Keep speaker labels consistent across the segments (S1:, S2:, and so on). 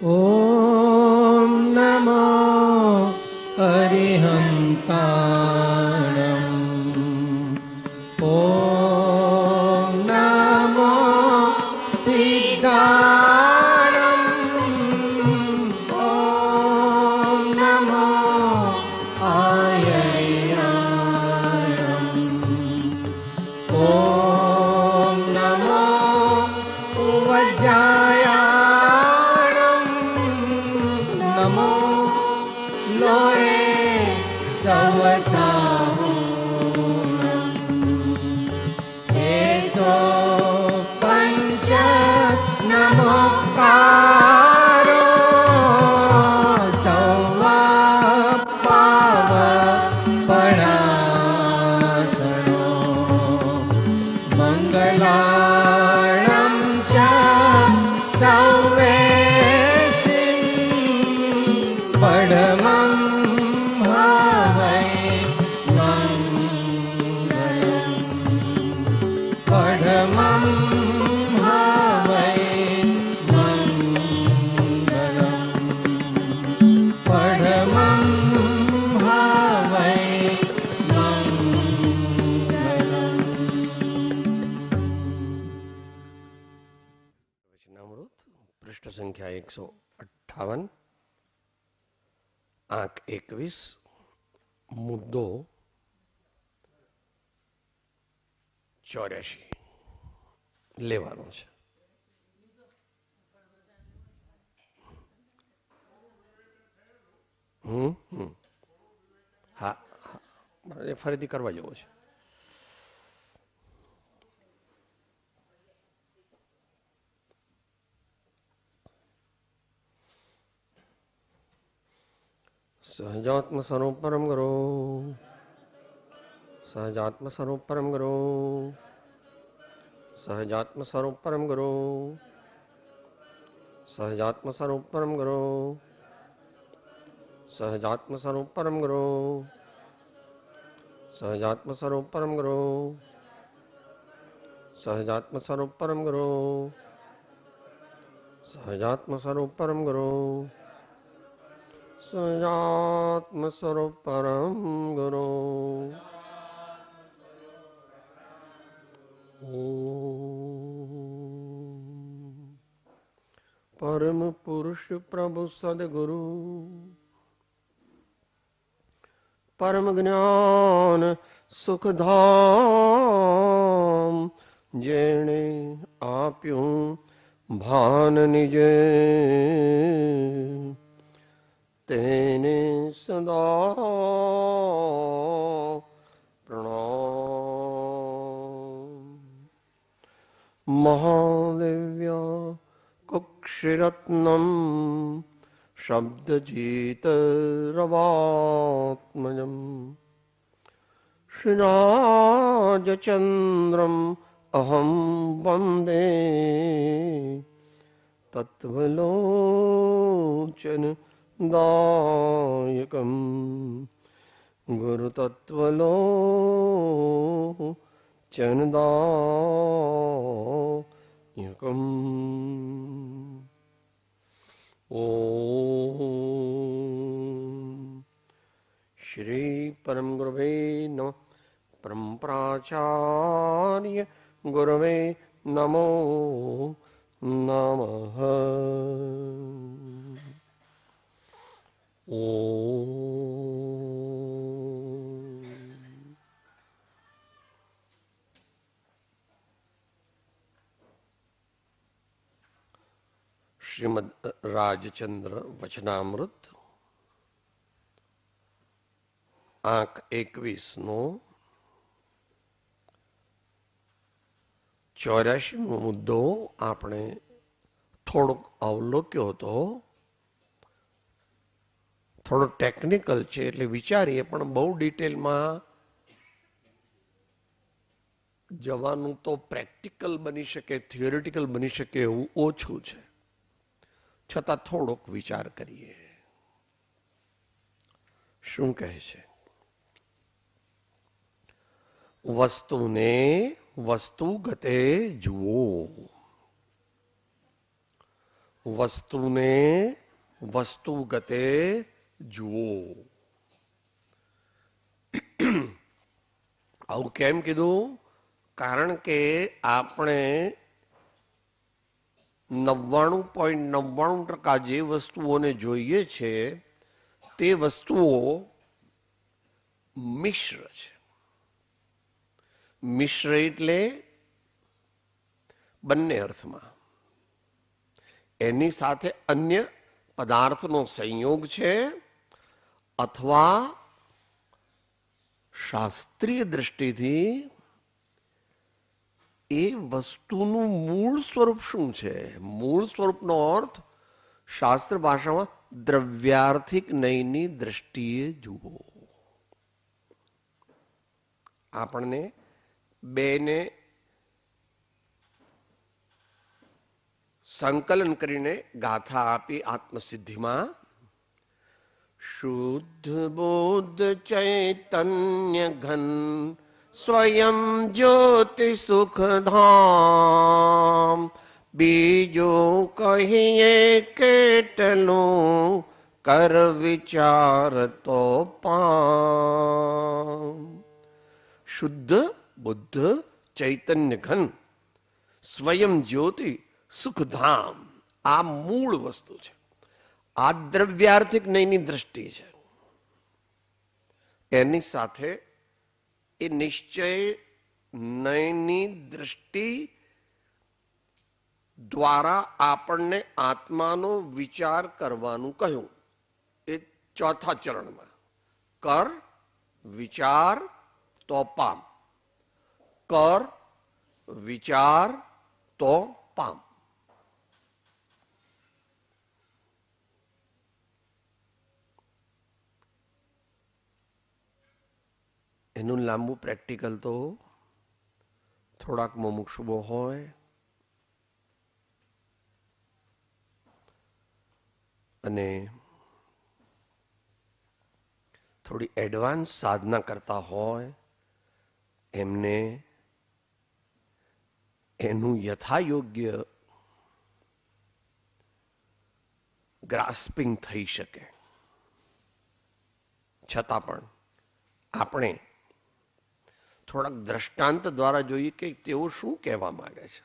S1: ॐ नमो अरिहन्ताणम् ॐ नमो सिद्धाणम् ॐ नमो आयर्याणम् ॐ नमो उवज्जायाणम् नमो लोये सवसाहुणम् एषो पञ्च नमोकारो सौवापावपणासनो मङ्गलाणं च सौवेसिं पडमं भावै मङ्गलम् पडमं भावै मङ्गलम् पडमं भावै मङ्गलम्
S2: વચનામૃત પૃષ્ઠ સંખ્યા 158 આંક 21 મુદ્દો 84 લેવાનો છે. હા હા એ ફરીથી કરવા જેવો છે. સહજાત્મ સ્વરૂપ પરમ ગુરુ સહજાત્મ સ્વરૂપ પરમ ગુરુ સહજાત્મ સ્વરૂપ પરમ ગુરુ સહજાત્મ સ્વરૂપ પરમ ગુરુ સહજાત્મ સ્વરૂપ પરમ ગુરુ સહજાત્મ સ્વરૂપ પરમ ગુરુ સહજાત્મ સ્વરૂપ પરમ ગુરુ સહજાત્મ સ્વરૂપ પરમ ગુરુ સહજાત્મ સ્વરૂપ પરમ ગુરુ. પરમ પુરુષ પ્રભુ સદગુરુ પરમ જ્ઞાન સુખધામ જેણે આપ્યું ભાન નિજે તેને સદા પ્રણામ. મહાદેવ્ય કુક્ષિરત્નમ શબ્દજીતરવાત્મજમ શ્રીરાજચંદ્રમ અહં વંદે તત્વલોચન દાયકમ ગુરુતત્વલોચન દાયકમ. ઓમ શ્રી પરમ ગુરવે નમઃ. પરમ પ્રાચાર્ય ગુરવે નમો નમઃ. શ્રીમદ રાજચંદ્ર વચનામૃત આંક 21નો 84મો મુદ્દો આપણે થોડોક અવલોક્યો હતો. થોડો ટેકનિકલ છે એટલે વિચારીએ, પણ બહુ ડિટેલમાં જવાનું તો પ્રેક્ટિકલ બની શકે, થિયોરિટિકલ બની શકે એવું ઓછું છે. છતાં થોડોક વિચાર કરીએ. શું કહે છે? વસ્તુને વસ્તુગતે જુઓ. વસ્તુને વસ્તુગતે જુઓ. આવું કેમ કીધું? કારણ કે આપણે 99.99% જે વસ્તુઓને જોઈએ છે તે વસ્તુઓ મિશ્ર છે. મિશ્ર એટલે બંને અર્થમાં. એની સાથે અન્ય પદાર્થનો સંયોગ છે, અથવા શાસ્ત્રીય દ્રષ્ટિથી એ વસ્તુનું મૂળ સ્વરૂપ શું છે? મૂળ સ્વરૂપનો અર્થ શાસ્ત્ર ભાષામાં દ્રવ્યાર્થિક નયની દ્રષ્ટિએ જુઓ. આપણને બેને સંકલન કરીને ગાથા આપી આત્મસિદ્ધિમાં. શુદ્ધ બુદ્ધ ચૈતન્ય ઘન સ્વયં જ્યોતિ સુખધામ, બીજું કહીએ કેટલું કર વિચાર તો પામ. શુદ્ધ બુદ્ધ ચૈતન્ય ઘન સ્વયં જ્યોતિ સુખધામ, આ મૂળ વસ્તુ છે. આ દ્રવ્યાર્થિક નયની દ્રષ્ટિ છે. એની સાથે એ નિશ્ચય નયની દ્રષ્ટિ દ્વારા આપણને આત્માનો વિચાર કરવાનું કહ્યું. એ ચોથા ચરણમાં કર વિચાર તો પામ. કર વિચાર તો પામ. એનું લાંબુ પ્રેક્ટિકલ તો થોડાક મુમુક્ષુઓ હોય અને થોડી એડવાન્સ સાધના કરતા હોય એમને એનું યથાયોગ્ય ગ્રાસ્પિંગ થઈ શકે. છતાં પણ આપણે થોડાક દ્રષ્ટાંત દ્વારા જોઈએ કે તેઓ શું કહેવા માંગે છે.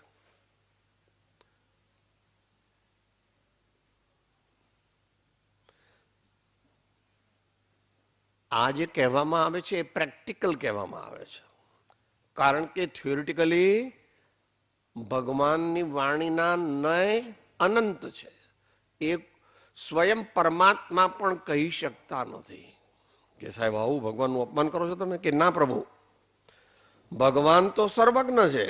S2: આ જે કહેવામાં આવે છે એ પ્રેક્ટિકલ કહેવામાં આવે છે. કારણ કે થિયોરિટિકલી ભગવાનની વાણીના નય અનંત છે. એ સ્વયં પરમાત્મા પણ કહી શકતા નથી કે સાહેબ આવું ભગવાનનું અપમાન કરો છો તમે, કે ના પ્રભુ, ભગવાન તો સર્વજ્ઞ છે,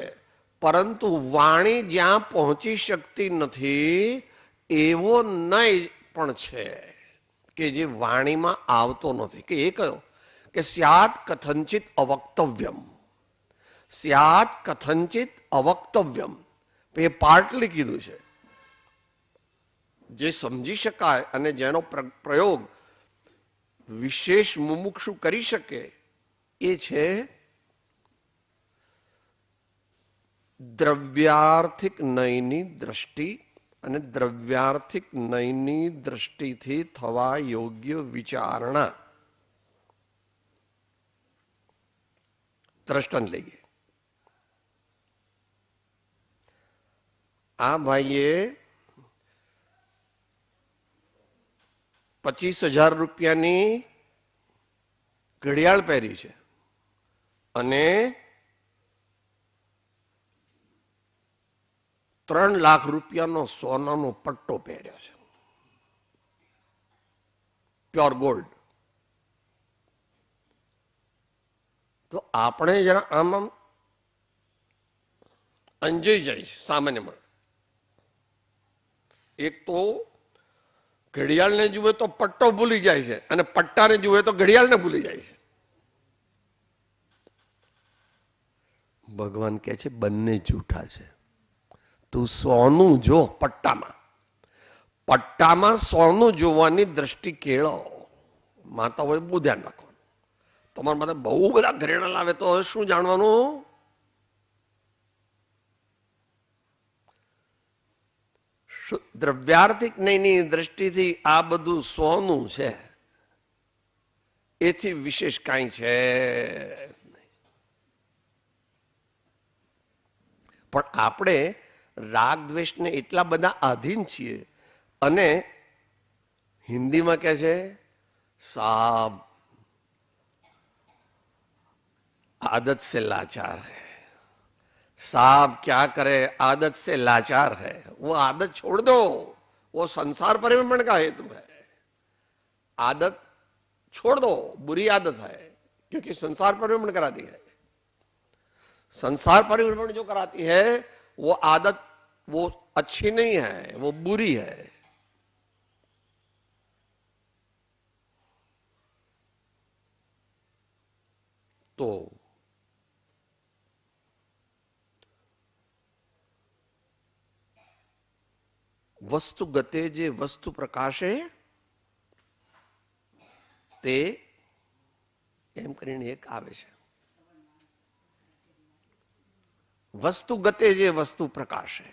S2: પરંતુ વાણી જ્યાં પહોંચી શકતી નથી એવો નય પણ છે કે જે વાણીમાં આવતો નથી. કે એ કયો કે સ્યાત કથંચિત અવક્તવ્યમ. સ્યાત કથંચિત અવક્તવ્યમ એ પાર્ટલી કીધું છે. જે સમજી શકાય અને જેનો પ્રયોગ વિશેષ મુમુક્ષુ કરી શકે એ છે દ્રવ્યાર્થિક નયની દ્રષ્ટિ અને દ્રવ્યાર્થિક નયની દ્રષ્ટિથી થવા યોગ્ય વિચારણા. દ્રષ્ટાંત લઈએ. આ ભાઈએ 25,000 રૂપિયાની ઘડિયાળ પહેરી છે અને 3 લાખ રૂપિયાનો સોનાનો પટ્ટો પહેર્યો છે, પ્યોર ગોલ્ડ. તો આપણે જરા આમ અંજાઈ જાય સામાન્યમાં. એક તો ઘડિયાળને જુએ તો પટ્ટો ભૂલી જાય છે અને પટ્ટાને જુએ તો ઘડિયાળને ભૂલી જાય છે. ભગવાન કહે છે બંને જૂઠા છે. તું સોનું જો પટ્ટામાં, પટ્ટામાં સોનું જોવાની દ્રષ્ટિ કેળો. માતાઓએ બહુ ધ્યાન રાખવાનું. તમારા માટે બહુ બધા ઘરેણા લાવે તો શું જાણવાનું? દ્રવ્યાર્થિક નહીની દ્રષ્ટિથી આ બધું સોનું છે, એથી વિશેષ કાંઈ છે નહીં. પણ આપણે રાગ દ્વેષને એટલા બધા આધીન છીએ, અને હિન્દીમાં કહે છે સાબ आदत से लाचार है. साहब क्या करे, आदत से लाचार है. वो आदत छोड़ दो, वो संसार परिभ्रमण का हेतु है. आदत छोड़ दो, बुरी आदत है, क्योंकि संसार परिभ्रमण कराती है. संसार परिभ्रमण जो कराती है वो आदत वो अच्छी नहीं है, वो बुरी है. तो વસ્તુ ગતે જે વસ્તુ પ્રકાશે તે એમ કરીને એક આવે છે. વસ્તુ ગતે જે વસ્તુ પ્રકાશે,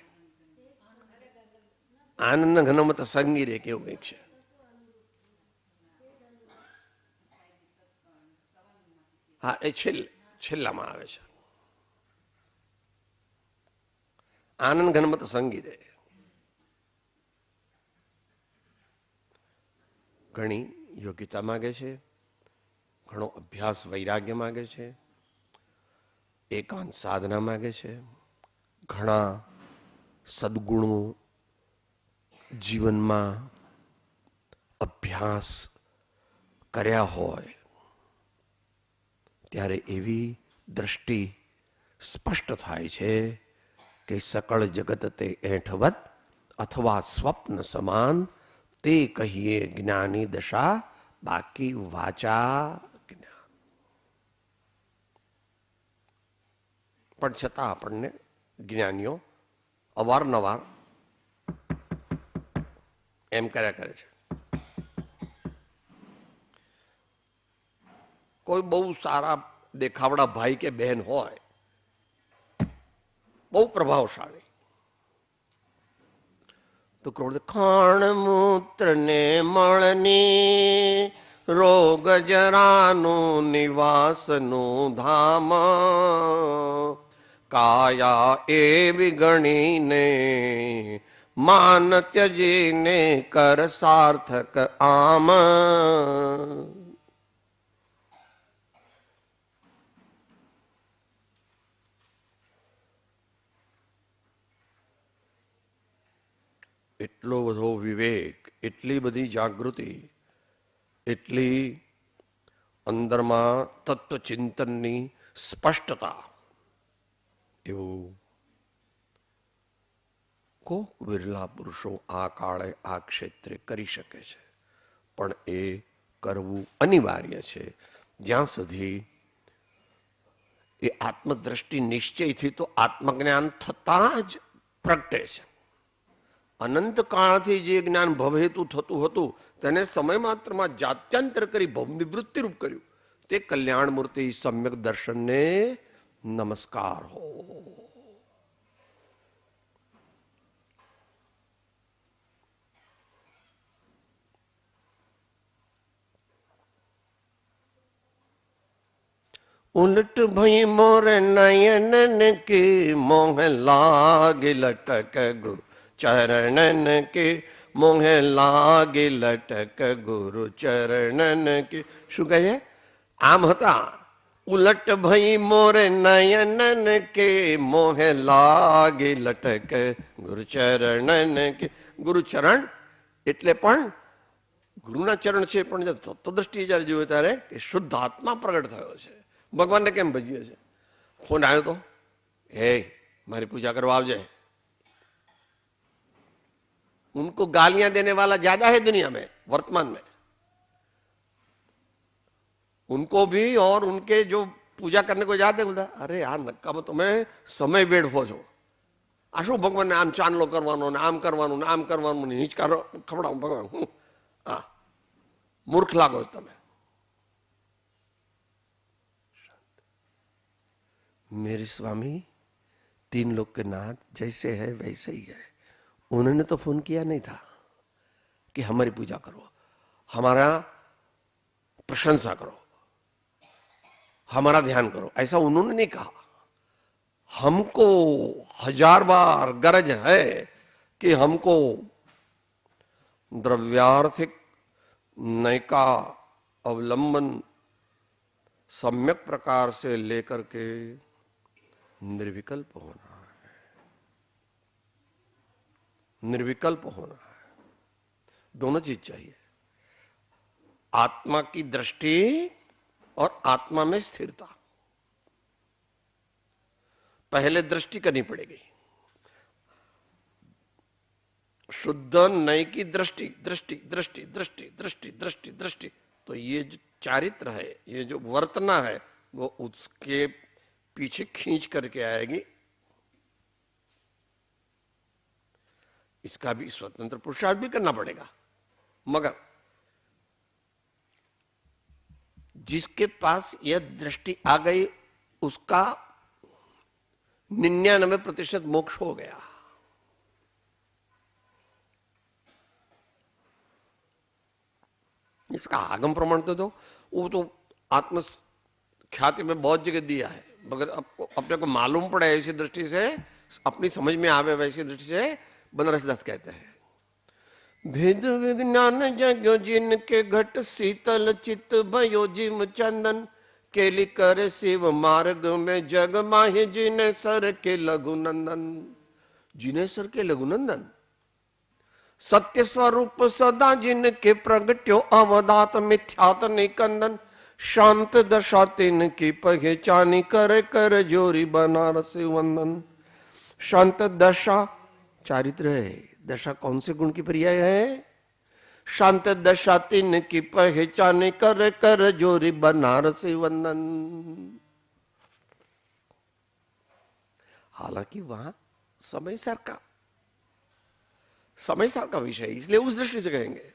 S2: આનંદ ઘનમત સંગી રે કેવું કંઈક છે. હા, એ છેલ્લામાં આવે છે. આનંદ ઘનમત સંગી રે. ઘણી યોગ્યતા માગે છે, ઘણો અભ્યાસ વૈરાગ્ય માગે છે, એકાંત સાધના માગે છે, ઘણા સદગુણો જીવનમાં અભ્યાસ કર્યા હોય ત્યારે એવી દ્રષ્ટિ સ્પષ્ટ થાય છે કે સકળ જગત તે એઠવત અથવા સ્વપ્ન સમાન, તે કહીએ જ્ઞાની દશા, બાકી વાચા જ્ઞાન. પણ છતાં આપણને જ્ઞાનીઓ અવારનવાર એમ કર્યા કરે છે. કોઈ બહુ સારા દેખાવડા ભાઈ કે બહેન હોય, બહુ પ્રભાવશાળી, તો ક્રોધ ખાણ મૂત્ર ને મળની, રોગ જરાનું નિવાસનું ધામ, કાયા એવી ગણીને માન ત્યજીને કર સાર્થક આમ. એટલો બધો વિવેક, એટલી બધી જાગૃતિ, એટલી અંદરમાં તત્વચિંતનની સ્પષ્ટતા, એવું કોક વિરલા પુરુષો આ કાળે આ ક્ષેત્રે કરી શકે છે. પણ એ કરવું અનિવાર્ય છે. જ્યાં સુધી એ આત્મદ્રષ્ટિ નિશ્ચયથી તો આત્મજ્ઞાન થતાં જ પ્રગટે છે. અનંત કાળથી જે જ્ઞાન ભવહેતુ થતું હતું તેને સમય માત્રમાં જાત્યંતર કરી ભવનિવૃત્તિરૂપ કર્યું. તે કલ્યાણ મૂર્તિ સમ્યક દર્શનને નમસ્કાર હો. उलट भई मोर नयनन के मोह लागे लटक गो, चरणन के मोह लागे लटक गुरु चरणन के. શું કહે? આમ હતા. ઉલટ ભઈ મોર નયનન કે મોહ લાગે લટક ગુરુ ચરણન કે. ગુરુ ચરણ એટલે પણ ગુરુના ચરણ છે, પણ તત્વદ્રષ્ટિ જયારે જોયું ત્યારે કે શુદ્ધ આત્મા પ્રગટ થયો છે. ભગવાનને કેમ ભજીએ છે? ફોન આવ્યો તો, હે મારી પૂજા કરવા આવજે. उनको गालियां देने वाला ज्यादा है दुनिया में वर्तमान में. उनको भी और उनके जो पूजा करने को जाते बोलता, अरे यार नक्काમાં તમે સમય વેડફો છો. આ શું ભગવાનને આમ ચાંદલો કરવાનો ને આમ કરવાનું ને આમ કરવાનું ને હિંચકારો ખવડાવું ભગવાન. હા, મૂર્ખ લાગો તમે. मेरे स्वामी तीन लोग के नाथ जैसे है वैसे ही है. उन्होंने तो फोन किया नहीं था कि हमारी पूजा करो, हमारा प्रशंसा करो, हमारा ध्यान करो, ऐसा उन्होंने नहीं कहा। हमको 1000 बार गरज है कि हमको द्रव्यार्थिक नैका अवलंबन सम्यक प्रकार से लेकर के निर्विकल्प होना है, निर्विकल्प होना है। दोनों चीज चाहिए, आत्मा की दृष्टि और आत्मा में स्थिरता। पहले दृष्टि करनी पड़ेगी, शुद्ध नय की दृष्टि, दृष्टि दृष्टि दृष्टि दृष्टि दृष्टि दृष्टि। तो ये जो चारित्र है, ये जो वर्तना है, वो उसके पीछे खींच करके आएगी। इसका भी स्वतंत्र पुरुषार्थ भी करना पड़ेगा, मगर जिसके पास यह दृष्टि आ गई उसका 99% मोक्ष हो गया। इसका आगम प्रमाण तो दो, वो तो आत्म ख्याति में बहुत जगह दिया है, मगर आपको अपने को मालूम पड़े ऐसी दृष्टि से, अपनी समझ में आवे वैसी दृष्टि से बनारस दास कहते हैं, भेद विज्ञान जग्यो जिनके घट शीतल चित भयो जिम चंदन, केली कर शिव मार्ग में जग माहि जिनेश्वर के लघुनंदन। जिनेश्वर के लघुनंदन सत्य स्वरूप सदा जिनके प्रगट्यो अवदात मिथ्यात निकंदन, शांत दशा तिन की पहचानी कर कर जोरी बनारसी वंदन। शांत दशा चारित्र है, दशा कौन से गुण की पर्याय है? शांत दशा तिन की पहचान कर कर जोरी बनारसी वंदन। हालांकि वहां समय सर का विषय, इसलिए उस दृष्टि से कहेंगे।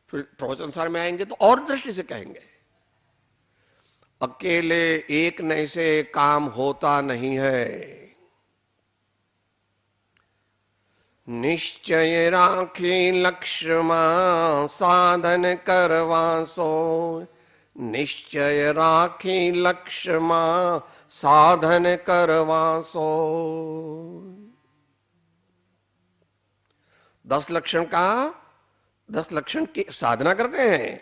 S2: फिर प्रवचन सार में आएंगे तो और दृष्टि से कहेंगे। अकेले एक नए से काम होता नहीं है, निश्चय राखी लक्ष्य मां साधन करवा सो। निश्चय राखी लक्ष्य मां साधन करवा सो। 10 लक्षण की साधना करते हैं,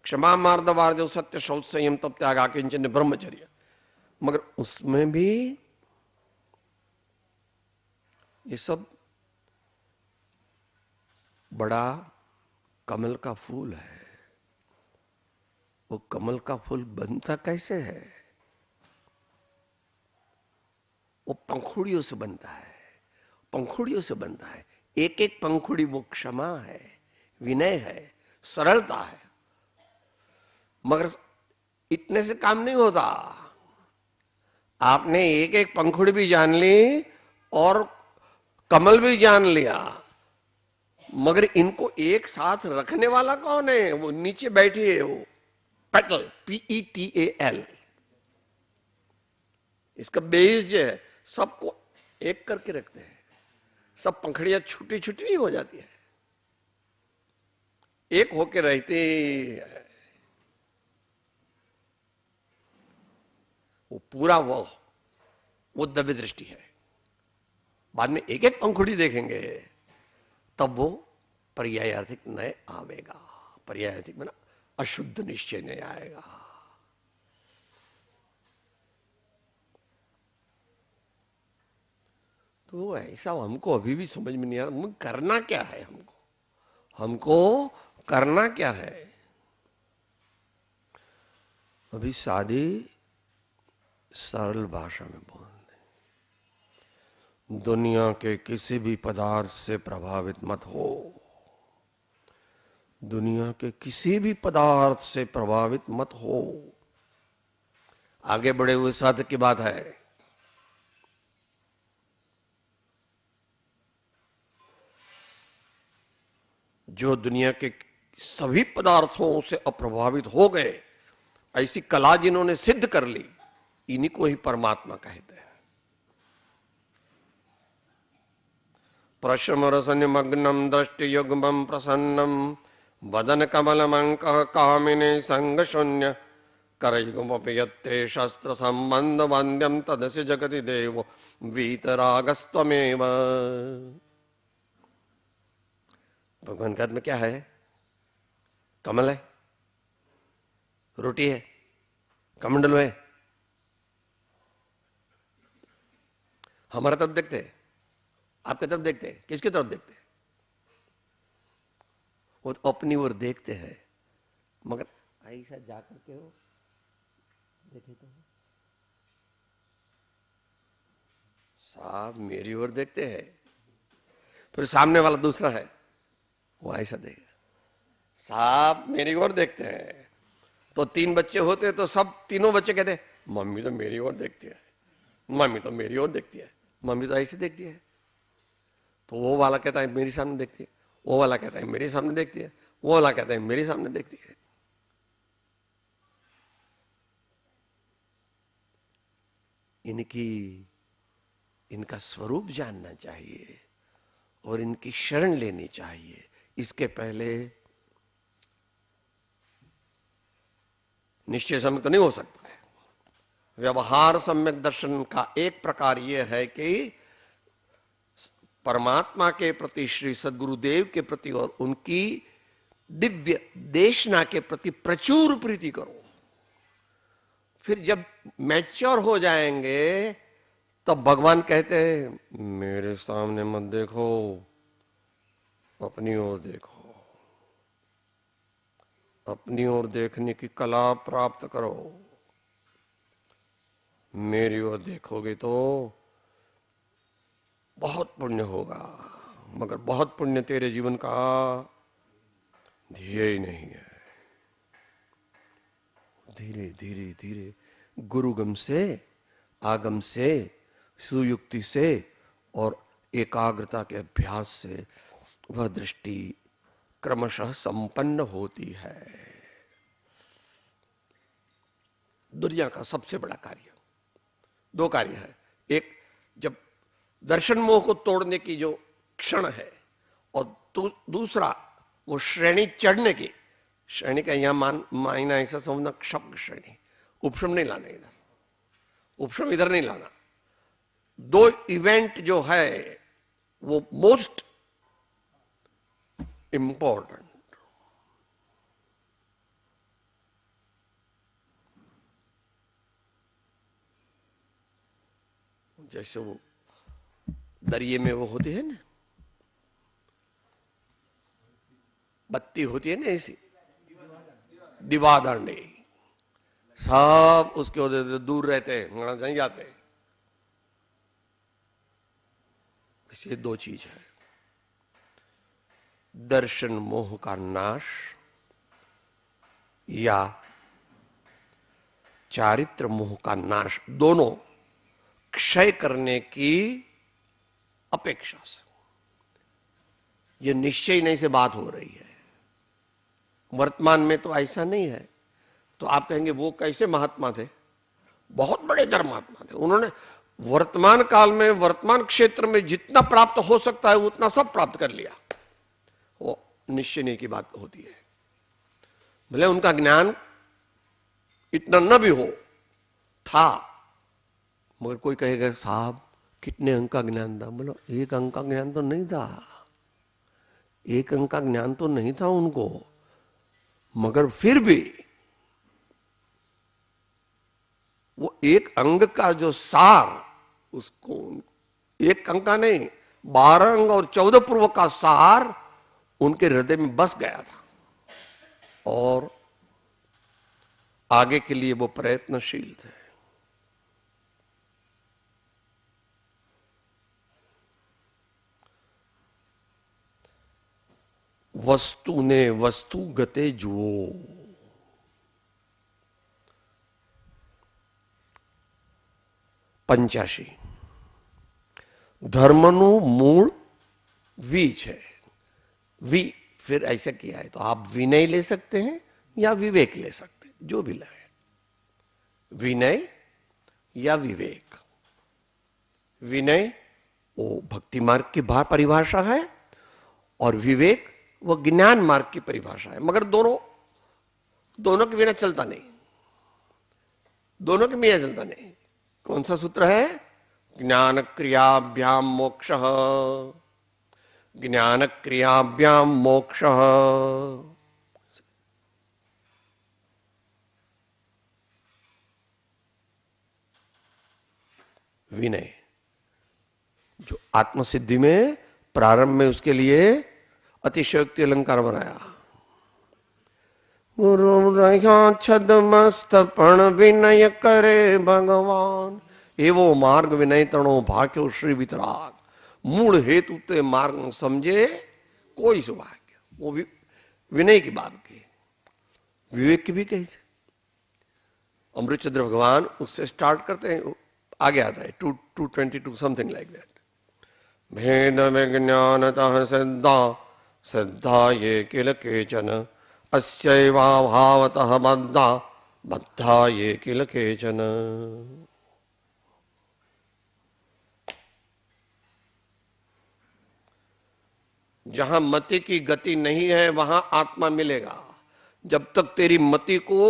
S2: क्षमा मार्द वार्जव सत्य शौच संयम तप त्याग आकिंचन ब्रह्मचर्य, मगर उसमें भी ये सब बड़ा कमल का फूल है। वो कमल का फूल बनता कैसे है? वो पंखुड़ियों से बनता है, पंखुड़ियों से बनता है। एक एक पंखुड़ी वो क्षमा है, विनय है, सरलता है। मगर इतने से काम नहीं होता। आपने एक एक पंखुड़ी भी जान ली और कमल भी जान लिया, मगर इनको एक साथ रखने वाला कौन है? वो नीचे बैठी है, वो पेटल, PETAL। इसका बेस जो है सबको एक करके रखते हैं। सब पंखड़ियां छुट्टी छुट्टी नहीं हो जाती है, एक होके रहती है। वो पूरा वो दिव्य दृष्टि है। बाद में एक एक पंखुड़ी देखेंगे तब वो पर्यायार्थिक नय आवेगा। पर्यायार्थिक बना अशुद्ध निश्चय नहीं आएगा। तो ऐसा हमको अभी भी समझ में नहीं आ रहा, करना क्या है? हमको करना क्या है? अभी सादी सरल भाषा में बोल दें, दुनिया के किसी भी पदार्थ से प्रभावित मत हो। दुनिया के किसी भी पदार्थ से प्रभावित मत हो। आगे बढ़े हुए साधक की बात है। जो दुनिया के सभी पदार्थों से अप्रभावित हो गए, ऐसी कला जिन्होंने सिद्ध कर ली, इन्हीं को ही परमात्मा कहते हैं। प्रशमरसनिमग्नं दृष्टियुग्मं प्रसन्नं वदन कमलमङ्कः कामिनी सङ्गशून्य करयुगमपि यत्ते शस्त्रसम्बन्धवन्द्यं तदसि जगति देवो वीतरागस्त्वमेव। भगवान के हाथ में क्या है? कमल है, रोटी है, कमंडल है। हमारा तरफ देखते हैं, आपके तरफ देखते हैं, किसकी तरफ देखते हैं? वो तो अपनी ओर देखते हैं, मगर ऐसा जाकर के हो देखे तो साहब मेरी ओर देखते हैं, फिर सामने वाला दूसरा है वो ऐसा देगा, साहब मेरी ओर देखते हैं। तो 3 बच्चे होते तो सब तीनों बच्चे कहते मम्मी तो मेरी ओर देखती है, मम्मी तो मेरी ओर देखती है, मम्मी तो ऐसे देखती है। तो वो वाला कहता है मेरे सामने देखती है, वो वाला कहता है मेरे सामने देखती है, वो वाला कहता है मेरे सामने देखती है। इनका स्वरूप जानना चाहिए और इनकी शरण लेनी चाहिए। इसके पहले निश्चय सम्यक तो नहीं हो सकता है। व्यवहार सम्यक दर्शन का एक प्रकार यह है कि परमात्मा के प्रति, श्री सद्गुरुदेव के प्रति और उनकी दिव्य देशना के प्रति प्रचुर प्रीति करो। फिर जब मैच्योर हो जाएंगे तब भगवान कहते हैं मेरे सामने मत देखो, अपनी ओर देखो, अपनी ओर देखने की कला प्राप्त करो। मेरी ओर देखोगे तो बहुत पुण्य होगा, मगर बहुत पुण्य तेरे जीवन का ध्येय नहीं है। धीरे धीरे धीरे गुरुगम से, आगम से, सुयुक्ति से और एकाग्रता के अभ्यास से वह दृष्टि क्रमशः संपन्न होती है। दुनिया का सबसे बड़ा कार्य 2 कार्य है। एक, जब दर्शन मोह को तोड़ने की जो क्षण है, और दूसरा वो श्रेणी चढ़ने की। श्रेणी का यहां मायना ऐसा समझना, क्षप श्रेणी, उपशम नहीं लाना इधर, उपशम इधर नहीं लाना। 2 इवेंट जो है वो मोस्ट इंपॉर्टेंट। जैसे वो दरिये में वो होती है ना, बत्ती होती है ना ऐसी, दीवादांडी, सब उसके वजह दूर रहते हैं, नहीं जाते। ये 2 चीज है, दर्शन मोह का नाश या चारित्र मोह का नाश, दोनों क्षय करने की अपेक्षा से। ये निश्चय नहीं से बात हो रही है। वर्तमान में तो ऐसा नहीं है। तो आप कहेंगे वो कैसे महात्मा थे? बहुत बड़े धर्मात्मा थे। उन्होंने वर्तमान काल में, वर्तमान क्षेत्र में जितना प्राप्त हो सकता है उतना सब प्राप्त कर लिया। वो निश्चय नहीं की बात होती है। भले उनका ज्ञान इतना न भी हो, था, मगर कोई कहेगा साहब कितने अंक का ज्ञान था? बोलो 1 अंक का ज्ञान तो नहीं था, 1 अंक का ज्ञान तो नहीं था उनको, मगर फिर भी वो 1 अंग का जो सार, उसको 1 अंक का नहीं, 12 अंग और 14 पूर्व का सार उनके हृदय में बस गया था, और आगे के लिए वो प्रयत्नशील थे। वस्तु ने वस्तु गते जुओ। पंचाशी धर्मनु मूल वीज है। वी फिर ऐसा किया है तो आप विनय ले सकते हैं या विवेक ले सकते हैं, जो भी लाए, विनय या विवेक। विनय वो भक्ति मार्ग की परिभाषा है और विवेक वो ज्ञान मार्ग की परिभाषा है। मगर दोनों दोनों के बिना चलता नहीं, दोनों के बिना चलता नहीं। कौन सा सूत्र है? ज्ञान क्रियाभ्याम मोक्ष, ज्ञान क्रियाभ्याम मोक्ष। विनय जो आत्मसिद्धि में प्रारंभ में उसके लिए अतिशयोक्ति अलंकार बनाया। गुरु रहा छदमस्तपण विनय करे भगवान, एवो मार्ग विनय तणो भाग्यो श्री वितराग। मूल हेतु ते मार्ग समझे कोई सौभाग्य। वो भी विनय की बात की, विवेक की भी कही से। अमृतचंद्र भगवान उससे स्टार्ट करते हैं, आगे आता है 222 समथिंग लाइक दैट। भेद विज्ञानतः सिद्धा सिद्धा ये किल केचन, अस्यैवा भावतः बद्धा बद्धा ये किल केचन। जहां मति की गति नहीं है वहां आत्मा मिलेगा। जब तक तेरी मति को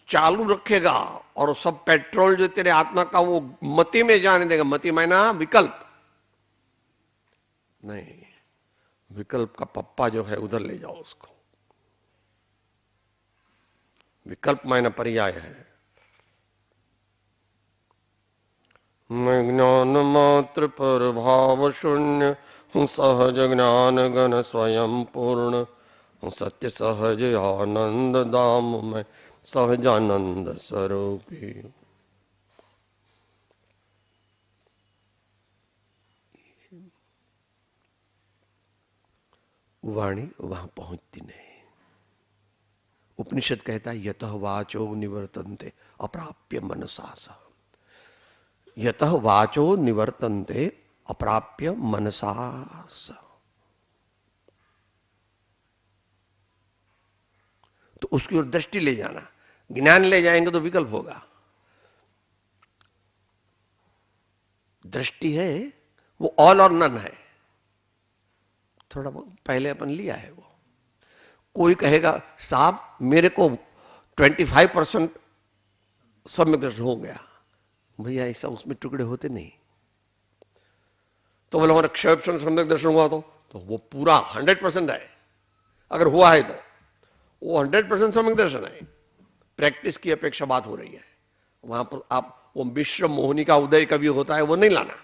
S2: चालू रखेगा और सब पेट्रोल जो तेरे आत्मा का वो मति में जाने देगा, मति मायना विकल्प नहीं, विकल्प का पप्पा जो है उधर ले जाओ उसको। विकल्प मायना पर्याय है। मैं ज्ञान मात्र पर भाव शून्य हूँ, सहज ज्ञान गण स्वयं पूर्ण हूँ, सत्य सहज आनंद दाम मैं सहजानंद स्वरूपी। वाणी वहां पहुंचती नहीं। उपनिषद कहता है यतः वाचो निवर्तन्ते अप्राप्य मनसा सह, यतः वाचो निवर्तन्ते अप्राप्य मनसा सह। तो उसकी ओर दृष्टि ले जाना, ज्ञान ले जाएंगे तो विकल्प होगा। दृष्टि है वो ऑल और नन है। थोड़ा पहले अपन लिया है वो। कोई कहेगा साहब मेरे को 25% सम्यक दर्शन हो गया, भैया ऐसा उसमें टुकड़े होते नहीं। तो बोले हमारा क्षय सम्यक दर्शन हुआ तो वो पूरा 100% है। अगर हुआ है तो वो 100% सम्यक दर्शन है। प्रैक्टिस की अपेक्षा बात हो रही है। वहां पर आप वो मिश्र मोहनी का उदय कभी होता है वो नहीं लाना।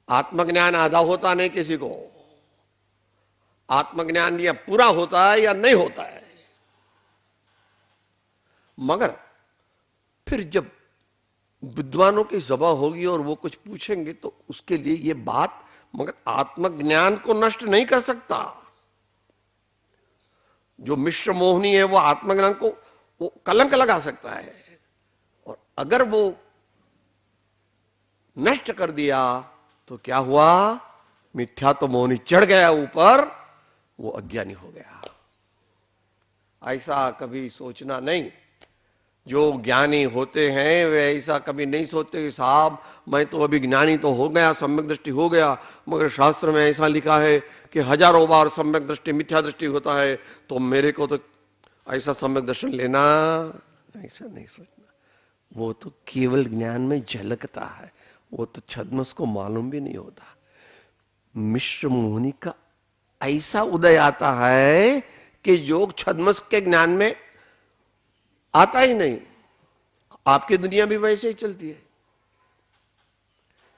S2: आत्मज्ञान आधा होता नहीं किसी को। आत्मज्ञान या पूरा होता है या नहीं होता है। मगर फिर जब विद्वानों की सभा होगी और वो कुछ पूछेंगे तो उसके लिए ये बात, मगर आत्मज्ञान को नष्ट नहीं कर सकता। जो मिश्र मोहनी है वो आत्मज्ञान को वो कलंक लगा सकता है, और अगर वो नष्ट कर दिया तो क्या हुआ? मिथ्या तो मोहनी चढ़ गया ऊपर, वो अज्ञानी हो गया। ऐसा कभी सोचना नहीं। जो ज्ञानी होते हैं वे ऐसा कभी नहीं सोचते कि साहब मैं तो अभी ज्ञानी तो हो गया, सम्यक दृष्टि हो गया, मगर शास्त्र में ऐसा लिखा है कि हजारों बार सम्यक दृष्टि मिथ्या दृष्टि होता है, तो मेरे को तो ऐसा सम्यक दर्शन लेना। ऐसा नहीं सोचना। वो तो केवल ज्ञान में झलकता है, वो तो छद्मस को मालूम भी नहीं होता। मिश्र मोहनी का ऐसा उदय आता है कि योग छद्मस के ज्ञान में आता ही नहीं। आपकी दुनिया भी वैसे ही चलती है।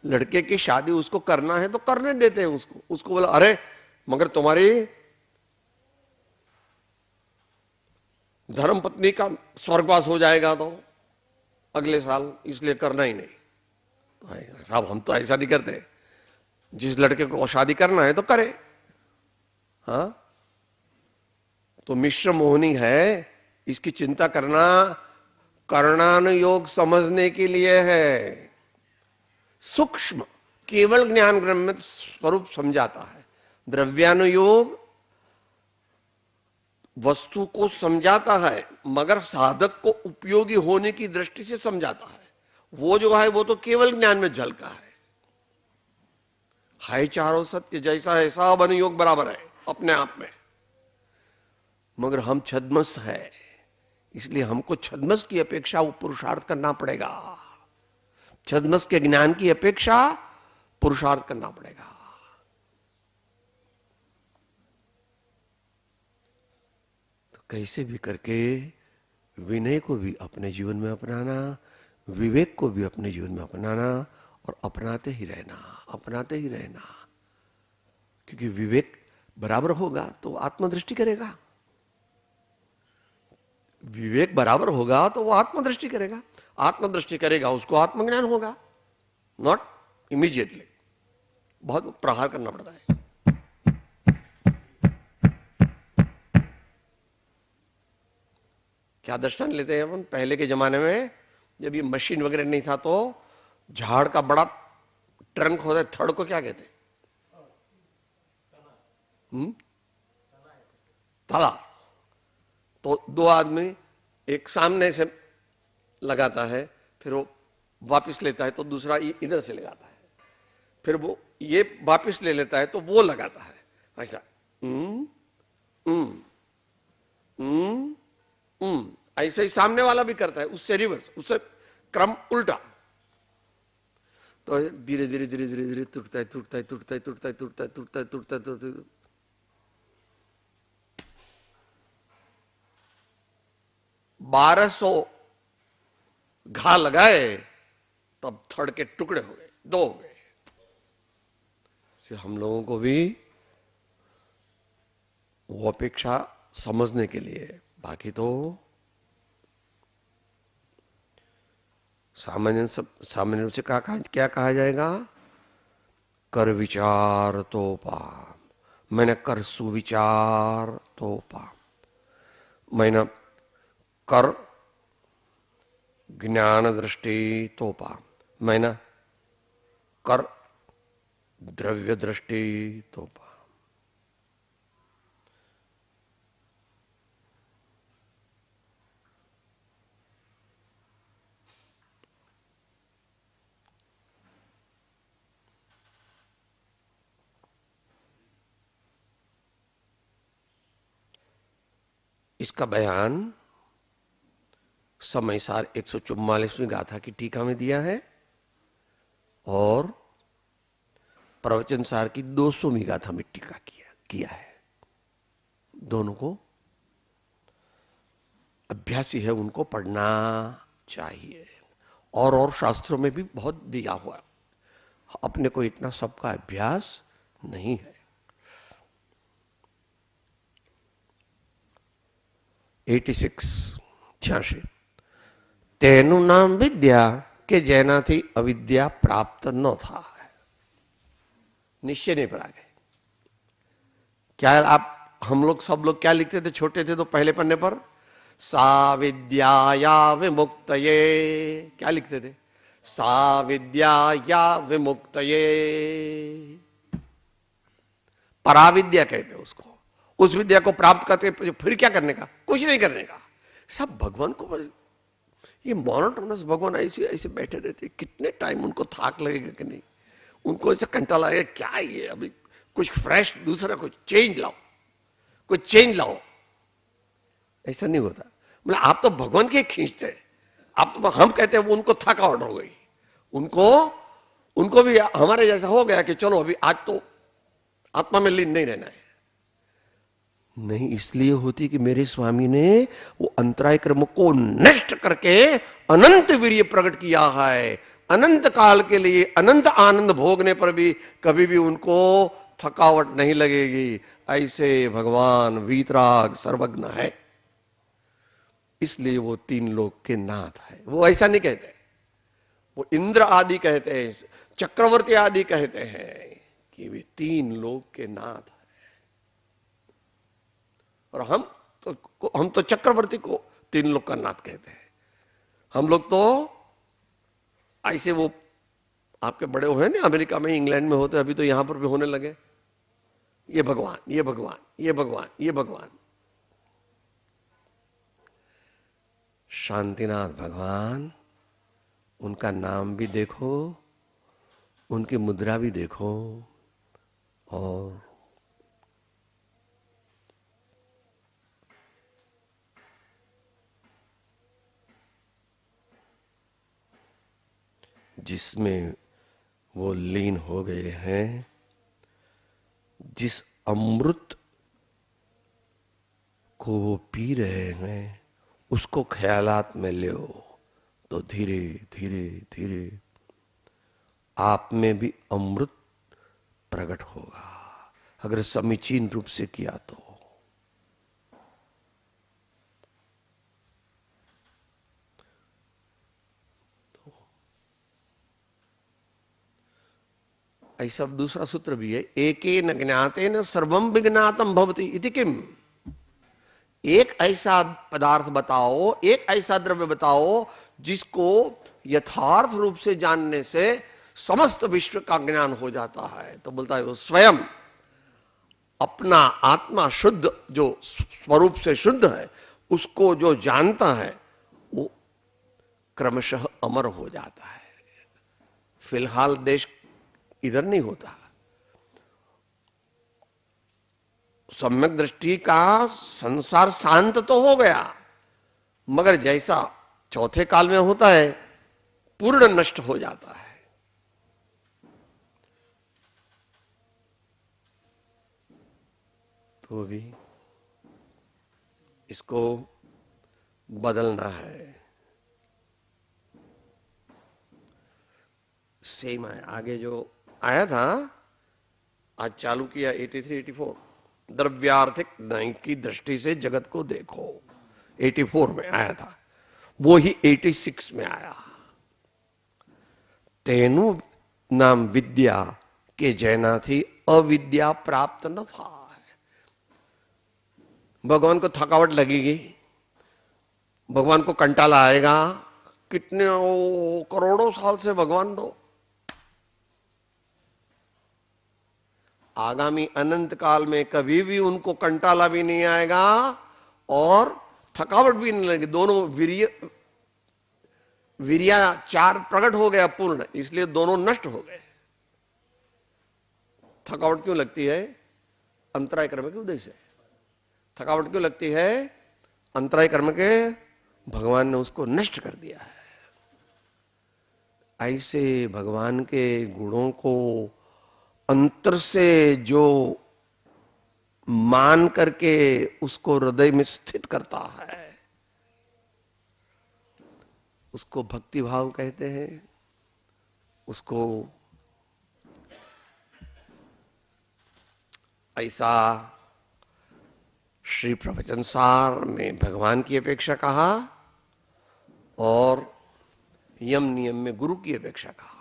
S2: लड़के की शादी उसको करना है तो करने देते हैं उसको बोला अरे मगर तुम्हारी धर्म पत्नी का स्वर्गवास हो जाएगा तो अगले साल, इसलिए करना ही नहीं। तो साहब हम तो ऐसा नहीं करते। जिस लड़के को शादी करना है तो करे। हाँ, तो मिश्र मोहनी है, इसकी चिंता करना करणानुयोग समझने के लिए है। सूक्ष्म केवल ज्ञान ग्रह में स्वरूप समझाता है। द्रव्यानुयोग वस्तु को समझाता है, मगर साधक को उपयोगी होने की दृष्टि से समझाता है। वो जो है वो तो केवल ज्ञान में झलका है चारों सत्य, जैसा है सब अनुयोग बराबर है अपने आप में। मगर हम छद्मस्त है, इसलिए हमको छद्मस्त की अपेक्षा वो पुरुषार्थ करना पड़ेगा। छद्मस्त के ज्ञान की अपेक्षा पुरुषार्थ करना पड़ेगा। तो कैसे भी करके विनय को भी अपने जीवन में अपनाना, विवेक को भी अपने जीवन में अपनाना और अपनाते ही रहना, अपनाते ही रहना। क्योंकि विवेक बराबर होगा तो आत्मदृष्टि करेगा, विवेक बराबर होगा तो वो आत्मदृष्टि करेगा, आत्मदृष्टि करेगा उसको आत्मज्ञान होगा। नॉट इमीडिएटली, बहुत प्रहार करना पड़ता है। क्या दृष्टांत लेते हैं अपन, पहले के जमाने में जब ये मशीन वगैरह नहीं था तो झाड़ का बड़ा ट्रंक होता है, थड़ को क्या कहते हैं? तला। तो दो आदमी एक सामने से लगाता है, फिर वो वापस लेता है तो दूसरा इधर से लगाता है, फिर वो ये वापस ले लेता है तो वो लगाता है, ऐसा ऐसे ही सामने वाला भी करता है, उससे रिवर्स, उससे क्रम उल्टा। तो धीरे धीरे धीरे धीरे धीरे टूटता है, टूटता है, टूटता है, टूटता है, टूटता है, टूटता है, टूटता है, टूटता है। 1200 घा लगाए तब थड़ के टुकड़े हो गए, दो हो गए। हम लोगों को भी वो अपेक्षा समझने के लिए, बाकी तो सामान्य रूप से क्या कहा जाएगा? कर विचार तो पाम, मैंने कर सुविचार तो पाम, मैंने कर ज्ञान दृष्टि तो पाम, मैंने कर द्रव्य दृष्टि तो पाम। इसका बयान समयसार 144वीं गाथा की टीका में दिया है और प्रवचन सार की 200वीं गाथा में टीका किया है। दोनों को अभ्यासी है उनको पढ़ना चाहिए, और शास्त्रों में भी बहुत दिया हुआ, अपने को इतना सबका अभ्यास नहीं है। 86 तेनु नाम विद्या के जैनाथी अविद्या प्राप्त न था। निश्चय नहीं पर आ गए। क्या आप हम लोग सब लोग क्या लिखते थे छोटे थे तो पहले पन्ने पर? सा विद्याया विमुक्तये, क्या लिखते थे? सा विद्याया विमुक्तये। पराविद्या कहते हैं उसको। उस विद्या को प्राप्त करके फिर क्या करने का? कुछ नहीं करने का। सब भगवान को, ये मोनोटोनस भगवान ऐसे ऐसे बैठे रहते, कितने टाइम उनको थाक लगेगा कि नहीं? उनको ऐसा कंटा लगेगा, क्या ये अभी कुछ फ्रेश, दूसरा कुछ चेंज लाओ, कुछ चेंज लाओ। ऐसा नहीं होता। मतलब आप तो भगवान के खींचते हैं, आप तो हम कहते हैं वो उनको थकावट हो गई, उनको भी हमारे जैसा हो गया कि चलो अभी आज तो आत्मा में लीन नहीं रहना है। नहीं इसलिए होती कि मेरे स्वामी ने वो अंतराय क्रम को नष्ट करके अनंत वीर्य प्रकट किया है। अनंत काल के लिए अनंत आनंद भोगने पर भी कभी भी उनको थकावट नहीं लगेगी। ऐसे भगवान वीतराग सर्वज्ञ है, इसलिए वो तीन लोक के नाथ है। वो ऐसा नहीं कहते, वो इंद्र आदि कहते हैं, चक्रवर्ती आदि कहते हैं कि वे तीन लोक के नाथ है। और हम तो चक्रवर्ती को तीन लोक का नाथ कहते हैं। हम लोग तो ऐसे वो आपके बड़े हुए ना अमेरिका में, इंग्लैंड में होते, अभी तो यहां पर भी होने लगे, ये भगवान, ये भगवान, ये भगवान, ये भगवान। शांतिनाथ भगवान उनका नाम भी देखो, उनकी मुद्रा भी देखो, और जिसमें वो लीन हो गए हैं, जिस अमृत को वो पी रहे हैं, उसको ख्यालात में ले तो धीरे धीरे धीरे आप में भी अमृत प्रकट होगा, अगर समीचीन रूप से किया तो। ऐसा दूसरा सूत्र भी है, एकेन ज्ञातेन सर्वम विज्ञातम भवति इति किम। एक ऐसा पदार्थ बताओ, एक ऐसा द्रव्य बताओ जिसको यथार्थ रूप से जानने से समस्त विश्व का ज्ञान हो जाता है। तो बोलता है वो स्वयं अपना आत्मा शुद्ध, जो स्वरूप से शुद्ध है, उसको जो जानता है वो क्रमशः अमर हो जाता है। फिलहाल देश इधर नहीं होता। सम्यक दृष्टि का संसार शांत तो हो गया, मगर जैसा चौथे काल में होता है पूर्ण नष्ट हो जाता है। तो भी इसको बदलना है। सेम है, आगे जो आया था, आज चालू किया 83-84, द्रव्यार्थिक न्याय की दृष्टि से जगत को देखो, 84 में आया था, वो ही 86 में आया। तेनु नाम विद्या के जैना थी, अविद्या प्राप्त न था। भगवान को थकावट लगेगी, भगवान को कंटाला आएगा, कितने करोड़ों साल से भगवान दो, आगामी अनंत काल में कभी भी उनको कंटाला भी नहीं आएगा और थकावट भी नहीं लगेगी। दोनों वीर्या चार प्रकट हो गया पूर्ण, इसलिए दोनों नष्ट हो गए। थकावट क्यों लगती है? अंतराय कर्म के उद्देश्य से। थकावट क्यों लगती है? अंतराय कर्म के, भगवान ने उसको नष्ट कर दिया है। ऐसे भगवान के गुणों को अंतर से जो मान करके उसको हृदय में स्थित करता है, उसको भक्ति भाव कहते हैं। उसको ऐसा श्री प्रवचन सार में भगवान की अपेक्षा कहा और यम नियम में गुरु की अपेक्षा कहा।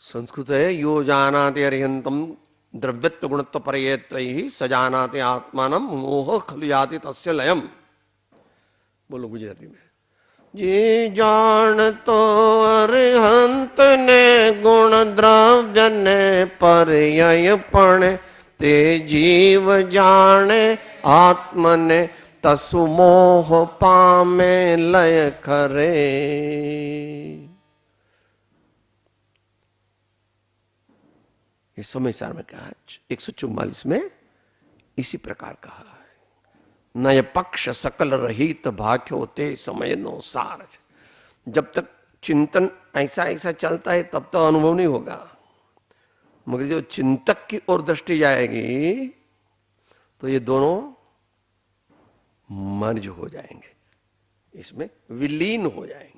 S2: संस्कृत है, यो जानाति अर्हन्तम द्रव्यत्व गुणत्व परयेत्वैहि स जानाति आत्मानं मोह खलु याति तस्य लयम। बोलो गुजराती में। जे जान तो अर्हंत ने गुण द्रव्य ने पर्यय पण, ते जीव जाने आत्म ने तसु मोह पामे लय करे। ये समय सार में कहा, 144 में इसी प्रकार कहा है। नय पक्ष सकल रहित भाख्यो ते समय नो सार। जब तक चिंतन ऐसा ऐसा चलता है तब तो अनुभव नहीं होगा, मगर जो चिंतक की ओर दृष्टि जाएगी तो ये दोनों मर्ज हो जाएंगे, इसमें विलीन हो जाएंगे।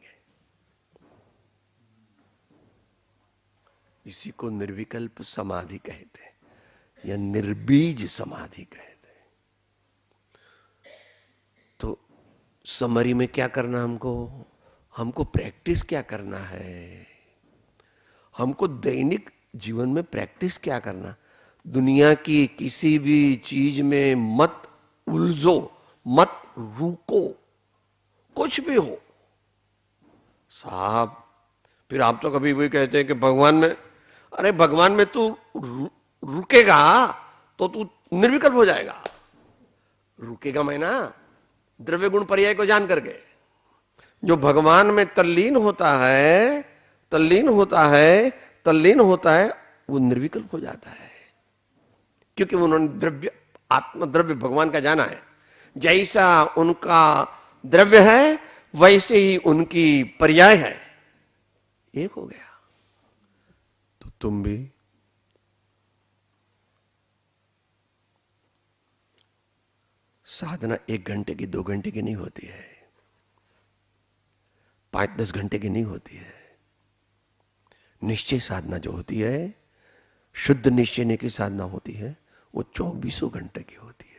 S2: इसी को निर्विकल्प समाधि कहते हैं या निर्बीज समाधि कहते हैं। तो समरी में क्या करना हमको प्रैक्टिस क्या करना है, हमको दैनिक जीवन में प्रैक्टिस क्या करना। दुनिया की किसी भी चीज में मत उलझो, मत रुको, कुछ भी हो साहब। फिर आप तो कभी भी कहते हैं कि भगवान में, अरे भगवान में तू रुकेगा तो तू निर्विकल्प हो जाएगा। रुकेगा मैं ना, द्रव्य गुण पर्याय को जान करके। जो भगवान में तल्लीन होता है, तल्लीन होता है, तल्लीन होता है, वो निर्विकल्प हो जाता है, क्योंकि उन्होंने द्रव्य, आत्म द्रव्य भगवान का जाना है। जैसा उनका द्रव्य है वैसे ही उनकी पर्याय है, एक हो गया। तो तुम भी साधना 1 घंटे की, 2 घंटे की नहीं होती है, 5-10 घंटे की नहीं होती है। निश्चय साधना जो होती है, शुद्ध निश्चय की साधना होती है, वो 24 घंटे की होती है।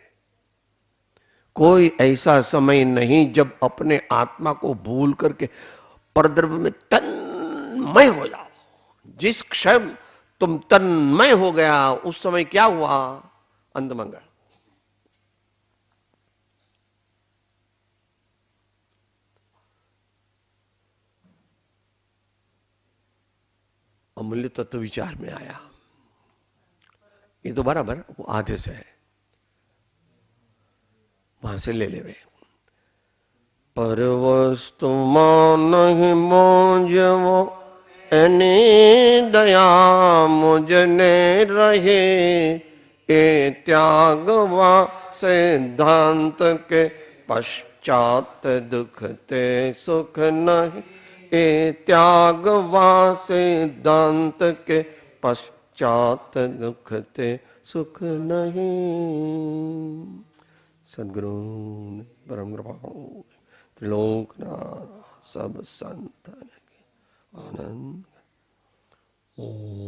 S2: कोई ऐसा समय नहीं जब अपने आत्मा को भूल करके परद्रव्य में तन्मय हो जाओ। जिस क्षण तुम तन्मय हो गया, उस समय क्या हुआ? अंतमंगल। अमूल्य तत्व विचार में आया। ये तो बराबर वो आधे से है, वहां से ले ले वे। पर वस्तु नहीं मोजवो एनी दया मुझने रहे, ए त्यागवा सिद्धांत के पश्चात दुखते सुख नहीं, ए त्यागवा सिद्धांत के पश्चात दुखते सुख नहीं। सदगुरु परम कृपा त्रिलोकनाथ सब संतन की आनंद। ओम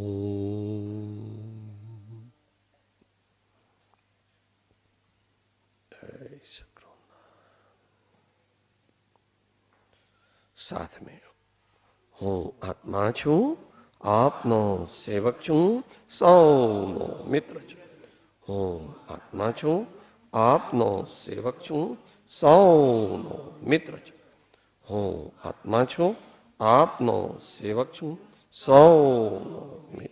S2: साथ में હું આત્મા છું, આપનો સેવક છું, સૌનો મિત્ર છું। હું આત્મા છું, આપનો સેવક છું, સૌનો મિત્ર છું। હું આત્મા છું, આપનો સેવક છું, સૌનો મિત્ર।